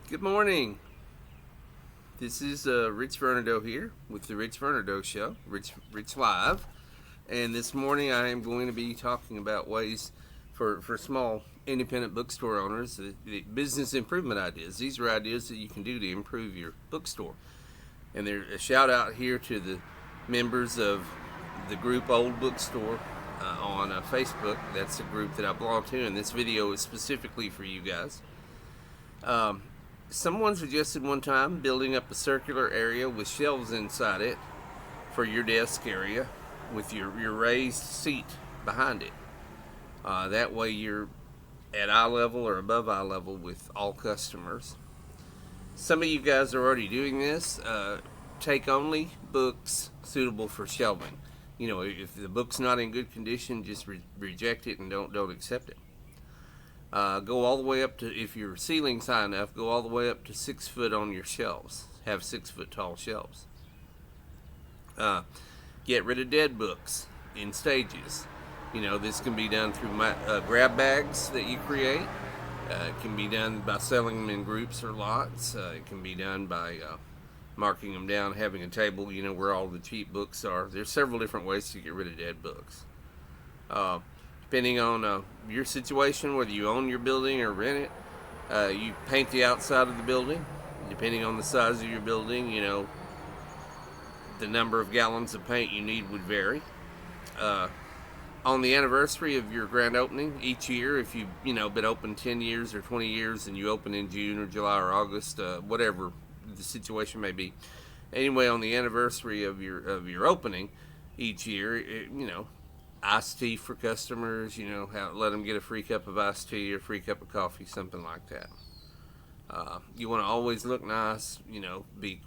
Good morning. This is Rich Vernadoe here with the Rich Vernadoe Show, Rich Live. And this morning I am going to be talking about ways for small independent bookstore owners, the business improvement ideas. These are ideas that you can do to improve your bookstore. And there's a shout out here to the members of the group Old Bookstore on Facebook. That's a group that I belong to, and this video is specifically for you guys. Someone suggested one time building up a circular area with shelves inside it for your desk area with your raised seat behind it. That way you're at eye level or above eye level with all customers. Some of you guys are already doing this. Take only books suitable for shelving. You know, if the book's not in good condition, just reject it and don't accept it. Go all the way up to, if your ceiling's high enough, go all the way up to 6 foot on your shelves. Have 6 foot tall shelves. Get rid of dead books in stages. You know, this can be done through grab bags that you create. It can be done by selling them in groups or lots. It can be done by marking them down, having a table, you know, where all the cheap books are. There's several different ways to get rid of dead books. Depending on your situation, whether you own your building or rent it, you paint the outside of the building. Depending on the size of your building, you know, the number of gallons of paint you need would vary. On the anniversary of your grand opening each year, if you've been open 10 years or 20 years and you open in June or July or August, whatever the situation may be. Anyway, on the anniversary of your opening each year, iced tea for customers, let them get a free cup of iced tea or a free cup of coffee, something like that. You want to always look nice, be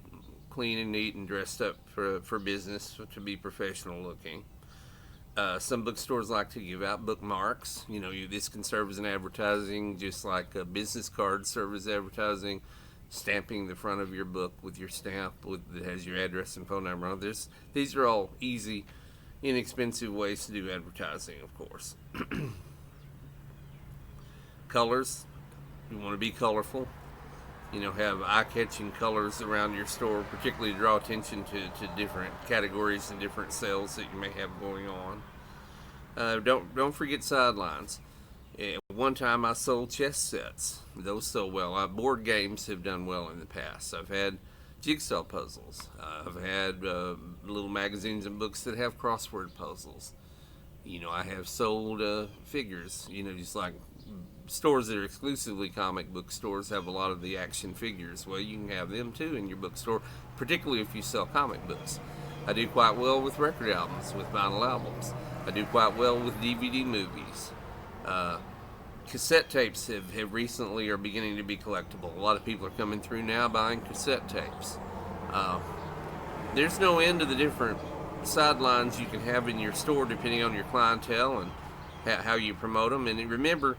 clean and neat and dressed up for business, to be professional looking. Some bookstores like to give out bookmarks. This can serve as an advertising, just like business cards serve as advertising. Stamping the front of your book with your stamp that has your address and phone number on it. These are all easy, inexpensive ways to do advertising, of course. Colors. You want to be colorful. Have eye-catching colors around your store, particularly to draw attention to different categories and different sales that you may have going on. Don't forget sidelines. One time I sold chess sets. Those sold well. Board games have done well in the past. I've had jigsaw puzzles. I've had little magazines and books that have crossword puzzles. I have sold figures. Just like stores that are exclusively comic book stores have a lot of the action figures. Well, you can have them too in your bookstore, particularly if you sell comic books. I do quite well with record albums, with vinyl albums. I do quite well with DVD movies. Cassette tapes have recently are beginning to be collectible. A lot of people are coming through now buying cassette tapes. There's no end to the different sidelines you can have in your store depending on your clientele and how you promote them. And remember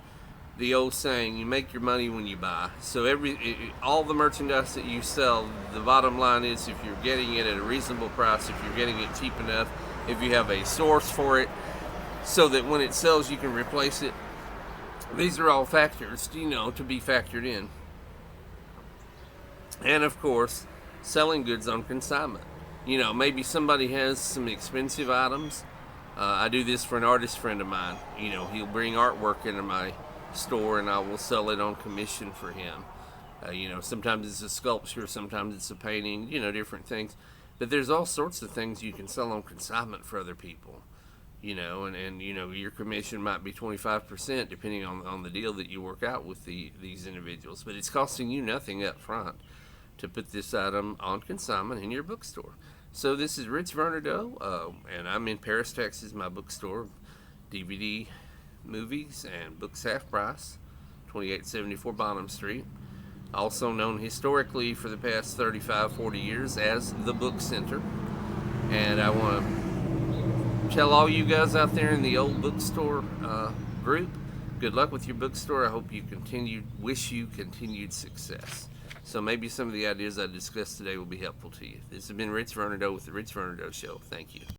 the old saying, you make your money when you buy. So all the merchandise that you sell, the bottom line is if you're getting it at a reasonable price, if you're getting it cheap enough, if you have a source for it so that when it sells you can replace it. These are all factors, to be factored in. And of course, selling goods on consignment. Maybe somebody has some expensive items. I do this for an artist friend of mine. He'll bring artwork into my store and I will sell it on commission for him. Sometimes it's a sculpture, sometimes it's a painting, different things. But there's all sorts of things you can sell on consignment for other people. And your commission might be 25% depending on the deal that you work out with these individuals. But it's costing you nothing up front to put this item on consignment in your bookstore. So this is Rich Vernadoe, and I'm in Paris, Texas, my bookstore, DVD movies and books half price, 2874 Bonham Street. Also known historically for the past 35-40 years as the Book Center. And I want to tell all you guys out there in the Old Bookstore group, good luck with your bookstore. I hope wish you continued success. So maybe some of the ideas I discussed today will be helpful to you. This has been Rich Vernadoe with the Rich Vernadoe Show. Thank you.